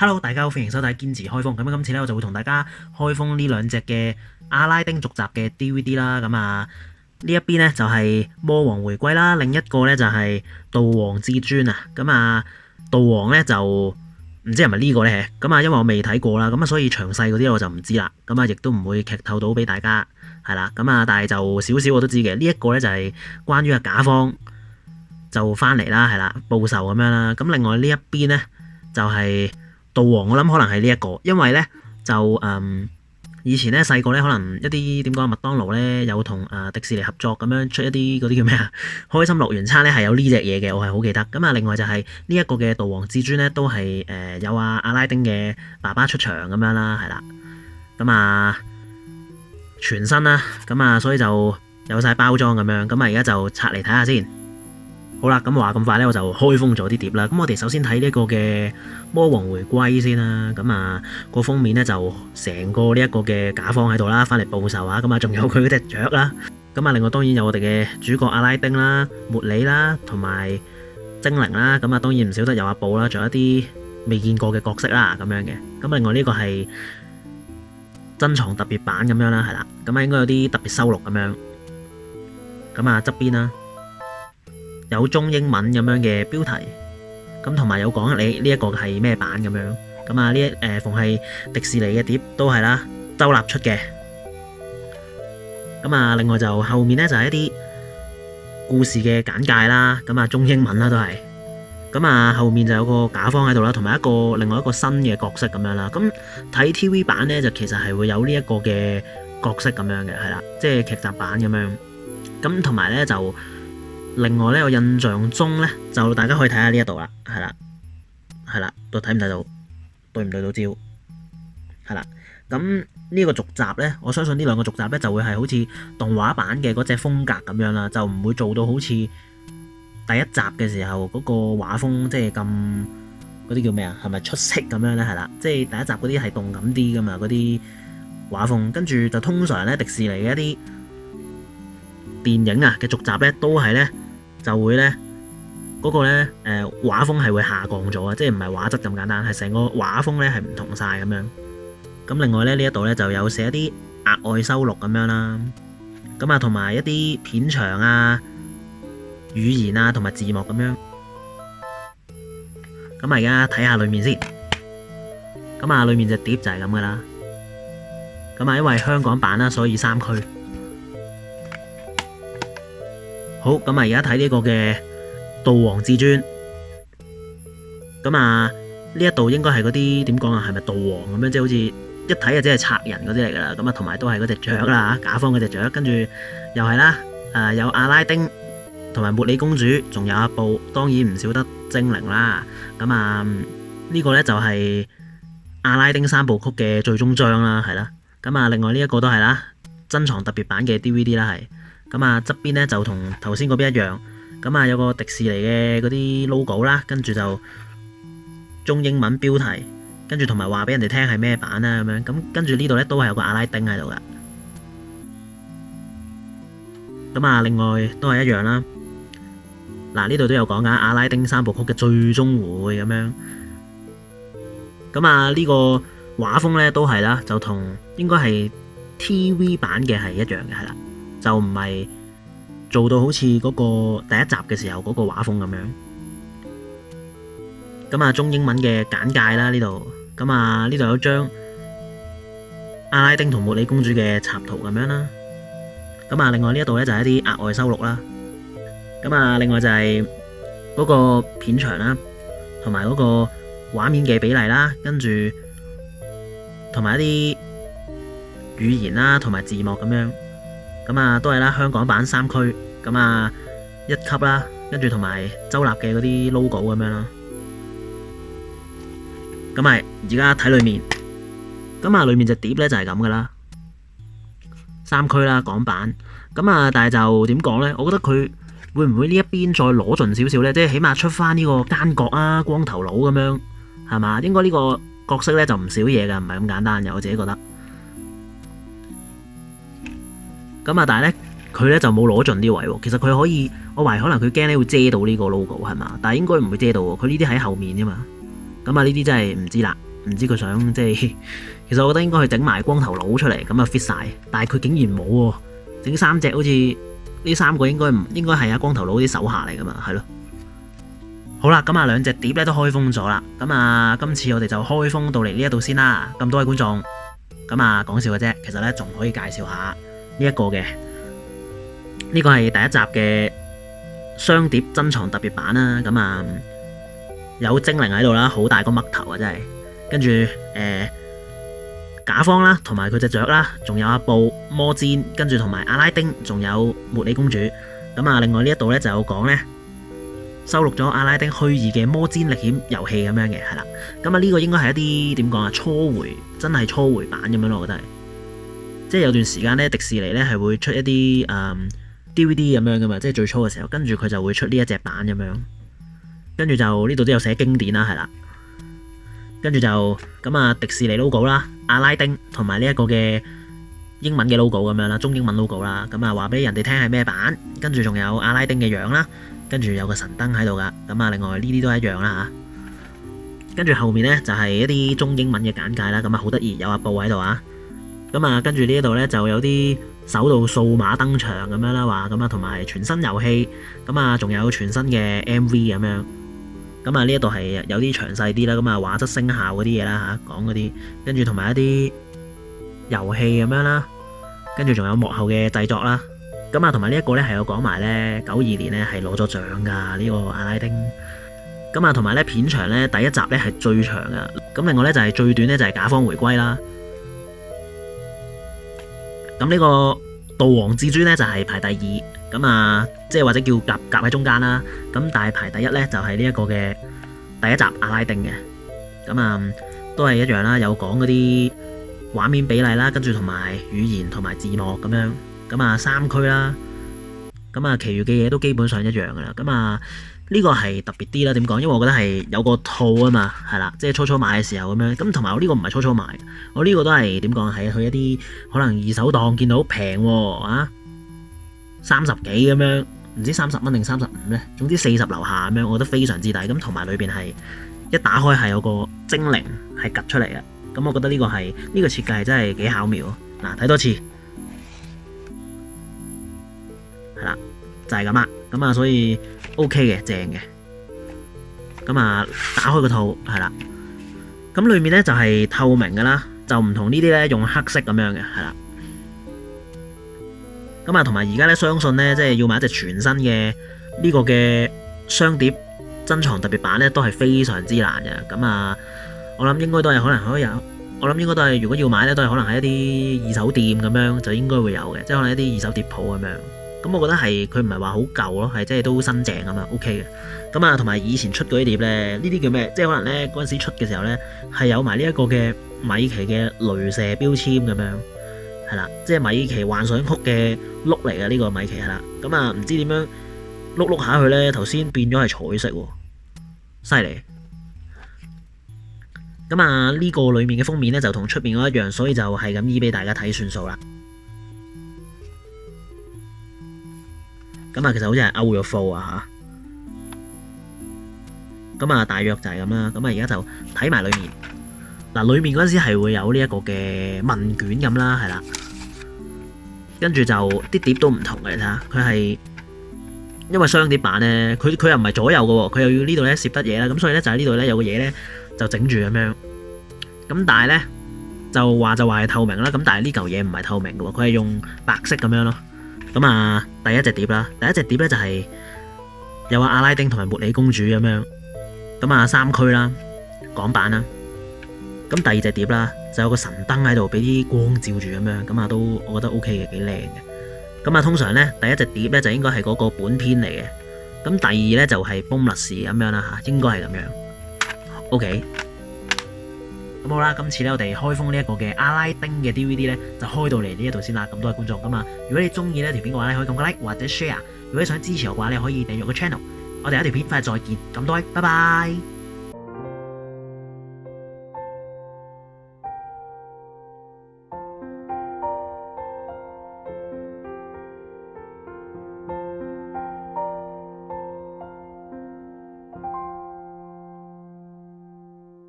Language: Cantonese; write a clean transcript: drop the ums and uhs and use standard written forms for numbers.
Hello，大家好，歡迎收睇堅持開封。咁今次咧我就會同大家開封呢兩隻嘅阿拉丁續集嘅 DVD 啦。咁呢一邊呢就係魔王回歸啦，另一個呢就係道皇至尊啊。道皇呢就唔知係咪呢個呢？因為我未睇過啦，所以詳細嗰啲我就唔知啦。亦都唔會劇透到俾大家係啦。但係就少少我都知嘅。呢一個呢就係關於賈方就翻嚟啦，係啦，報仇咁樣啦。咁另外呢一邊呢就係道皇，我諗可能係呢一個，因為呢就以前呢細個呢可能一啲點講麥當勞呢有同迪士尼合作咁樣出一啲嗰啲叫咩啊開心樂園餐呢係有呢隻嘢嘅，我係好記得。另外就係呢一個嘅道皇至尊呢都係有阿拉丁嘅爸爸出場咁樣啦，係啦，全新啦，所以就有晒包裝咁樣，而家就拆嚟睇下先。好啦，話咁快呢，我就開封咗啲碟啦。我哋首先睇呢個嘅魔王回歸先啦。個封面呢，就成個呢一個嘅賈方喺度啦，翻嚟報仇啊。仲有佢嗰隻雀啦。另外當然有我哋嘅主角阿拉丁啦、茉莉啦，同埋精靈啦。當然唔少得有阿布啦，仲有一啲未見過嘅角色啦咁樣嘅。另外呢個係珍藏特別版咁樣啦，係啦。應該有啲特別收錄咁樣。側邊啦。有中英文咁樣嘅標題，同埋有講你呢一個係咩版咁樣，逢係迪士尼嘅碟都係啦，周立出嘅。另外就後面呢，就係一啲故事嘅簡介啦，中英文啦都係，後面就有個賈方喺度啦，同埋另外一個新嘅角色咁樣啦。睇 TV 版呢，就其實係會有呢一個嘅角色咁樣嘅，係啦，即係劇集版咁樣。同埋呢，就。另外呢，我印象中呢，就大家可以睇下呢一度啦，係啦，都睇唔睇到，對唔對到焦，係啦。呢個續集呢，我相信呢兩個續集呢，就會係好似動畫版嘅嗰隻風格咁樣啦，就唔會做到好似第一集嘅時候嗰個畫風即係咁嗰啲叫咩啊？係咪出色咁樣呢？係啦，即係第一集嗰啲係動感啲噶嘛，嗰啲畫風，跟住就通常呢，迪士尼嘅一啲電影啊嘅續集呢，都係呢。就會呢嗰個呢畫風係會下降咗啊，即係唔係畫質咁簡單，係成個畫風呢係唔同晒咁樣。另外呢一度呢就有寫一啲額外收錄咁樣啦，同埋一啲片長啊、語言啊同埋字幕咁樣。而家睇下裏面先，裏面隻碟就係咁噶啦。因為香港版啦，所以3區。好，而家睇呢個嘅道皇至尊，呢一度應該係嗰啲點講啊？係咪道皇咁樣？即係好似一睇就即係賊人嗰啲嚟噶啦。同埋都係嗰隻雀啦，賈方嗰隻雀，跟住又係啦，有阿拉丁同埋茉莉公主，仲有阿布，當然唔少得精靈啦。呢個呢就係阿拉丁3部曲嘅最終章啦，係啦。另外呢一個都係啦，珍藏特別版嘅 DVD 啦，係。側邊呢就同頭先嗰邊一樣，有個迪士尼嘅嗰啲 logo 啦，跟住就中英文標題，跟住同埋話俾人哋聽係咩版啦咁樣，跟住呢度呢都係有個阿拉丁喺度噶。另外都係一樣啦。呢度都有講緊阿拉丁3部曲嘅最終回咁樣。呢個畫風呢都係啦，就同應該係 TV 版嘅係一樣嘅，係啦。就唔係做到好似嗰個第一集嘅時候嗰個畫風咁樣。中英文嘅簡介啦呢度，呢度有張阿拉丁同茉莉公主嘅插圖咁樣啦。另外呢一度呢，就係一啲額外收錄啦。另外就係嗰個片長啦，同埋嗰個畫面嘅比例啦，跟住同埋一啲語言啦，同埋字幕咁樣。都係啦，香港版3區，一級啦，跟住同埋周立嘅嗰啲 logo 咁樣啦。而家睇裏面，裏面隻碟呢就係咁噶啦，3區啦港版。但係就點講呢？我覺得佢會唔會呢一邊再攞盡少少呢？即係起碼出翻呢個奸角啊、光頭佬咁樣，係嘛？應該呢個角色呢就唔少嘢噶，唔係咁簡單嘅，我自己覺得。但係呢，佢呢就冇攞盡啲位喎。其實佢可以，我懷疑可能佢驚呢會遮到呢個 logo 係嘛？但係應該唔會遮到喎。佢呢啲喺後面啫嘛。呢啲真係唔知啦。唔知佢想即係，其實我覺得應該去整埋光頭佬出嚟，咁啊 fit 晒，但係佢竟然冇喎，整3隻好似呢3個應該係阿光頭佬啲手下嚟噶嘛，係咯。好啦，咁啊2隻碟咧都開封咗啦，咁啊今次我哋就開封到嚟呢一度先啦。咁多位觀眾，咁啊講笑嘅啫，其實咧仲可以介紹下呢一個嘅，呢個係第一集嘅雙碟珍藏特別版啦。咁啊有精靈喺度啦，好大個嘜頭啊真係，跟住賈方啦，同埋佢隻雀啦，仲有阿布、魔氈，跟住同埋阿拉丁，仲有茉莉公主。咁啊另外呢一度咧就有講咧，收錄咗阿拉丁虛擬嘅魔氈歷險遊戲咁樣嘅，係啦。咁啊呢個應該係一啲點講啊，真係初回版咁樣咯，我覺得係。即係有段時間咧，迪士尼咧係會出一啲DVD 咁樣噶嘛，即係最初嘅時候，跟住佢就會出呢一隻版咁樣。跟住就呢度都有寫經典啦，係啦。跟住就咁啊，迪士尼 logo 啦，阿拉丁同埋呢一個嘅英文嘅 logo 咁樣啦，中英文 logo 啦。咁啊話俾人哋聽係咩版，跟住仲有阿拉丁嘅樣啦。跟住有個神燈喺度噶，咁啊另外呢啲都一樣啦嚇。跟住後面呢，就係一啲中英文嘅簡介啦，咁啊好得意，有阿布喺度啊。咁啊跟住呢一度呢，就有啲首度數碼登場咁樣啦，話咁啊同埋全新遊戲，咁啊仲有全新嘅 MV 咁樣。咁啊呢一度係有啲詳細啲啦，咁啊畫質聲效嗰啲嘢啦嚇，講嗰啲，跟住同埋一啲遊戲咁樣啦，跟住仲有幕後嘅製作啦。咁啊，同埋呢一個咧係有講埋咧92年咧係攞咗獎噶呢個阿拉丁。咁啊，同埋咧片長咧第一集咧係最長噶，咁另外咧就係最短咧就係賈方回歸啦。咁呢個道王至尊咧就係排第2，咁啊即係或者叫夾喺中間啦。咁但係排第1咧就係呢一個嘅第一集阿拉丁嘅。咁啊都係一樣啦，有講嗰啲畫面比例啦，跟住同埋語言同埋字幕咁樣。咁啊3區啦，咁啊其餘嘅嘢都基本上一樣噶啦。咁啊呢個係特別啲啦，點講？因為我覺得係有個套啊嘛，係啦，即係初買嘅時候咁樣。咁同埋我呢個唔係初買，我呢個都係點講？係去一啲可能二手檔見到平啊，30幾咁樣，唔知30蚊定35呢？總之40樓下咁樣，我覺得非常之抵。咁同埋裏邊係一打開係有個精靈係趌出嚟嘅。咁我覺得呢個設計係真係幾巧妙。嗱，睇多次。係啦，就係咁啦，咁啊所以 OK 嘅，正嘅。咁啊打開個套係啦，咁裏面咧就係透明噶啦，就唔同呢啲咧用黑色咁樣嘅，係啦。咁啊同埋而家咧相信咧，即係要買一隻全新嘅呢個嘅雙碟珍藏特別版咧，都係非常之難嘅。咁啊我諗應該都係可能可以有，我諗應該都係如果要買咧，都係可能喺一啲二手店咁樣就應該會有嘅，即係可能一啲二手碟鋪咁樣。咁我覺得係佢唔係話好舊咯，係即係都新淨咁嘛 OK 嘅。咁啊，同埋以前出嗰啲碟咧，呢啲叫咩？即係可能咧嗰陣時出嘅時候咧，係有埋呢一個嘅米奇嘅鐳射標籤咁樣，係啦，即係米奇幻想曲嘅碌嚟嘅呢個米奇係啦。咁啊，唔知點樣碌下去咧，頭先變咗係彩色喎，犀利。咁啊，呢個裡面嘅封面咧就同出面嗰一樣，所以就係咁依俾大家睇算數啦。咁啊，其實好似係勾咗貨啊嚇，咁啊大約就係咁啦。咁啊而家就睇埋裏面，嗱裏面嗰陣時係會有呢一個嘅問卷咁啦，係啦，跟住就啲碟都唔同嘅，你睇下，佢係因為雙碟版咧，佢又唔係左右嘅喎，佢又要呢度咧攝得嘢啦，咁所以咧就喺呢度咧有個嘢咧就整住咁樣，咁但係咧就話係透明啦，咁但係呢嚿嘢唔係透明嘅喎，佢係用白色咁樣咯。咁啊，第一隻碟啦，第一隻碟咧就係有阿拉丁同埋茉莉公主咁樣，咁啊3區啦，港版啦。咁第二隻碟啦，就有個神燈喺度俾啲光照住咁樣，咁啊都我覺得 OK 嘅，幾靚嘅。咁啊通常咧第一隻碟咧就應該係嗰個本篇嚟嘅，咁第二咧就係崩密士咁樣啦嚇，應該係咁樣。OK。咁好啦，今次咧我哋開封呢一個嘅阿拉丁嘅 DVD 咧，就開到嚟呢一度先啦。咁多位觀眾，咁啊，如果你中意呢條片嘅話咧，可以撳個 like 或者 share。如果你想支持我嘅話，你可以訂閱個 channel。我哋下條片翻嚟再見。咁多位，拜拜。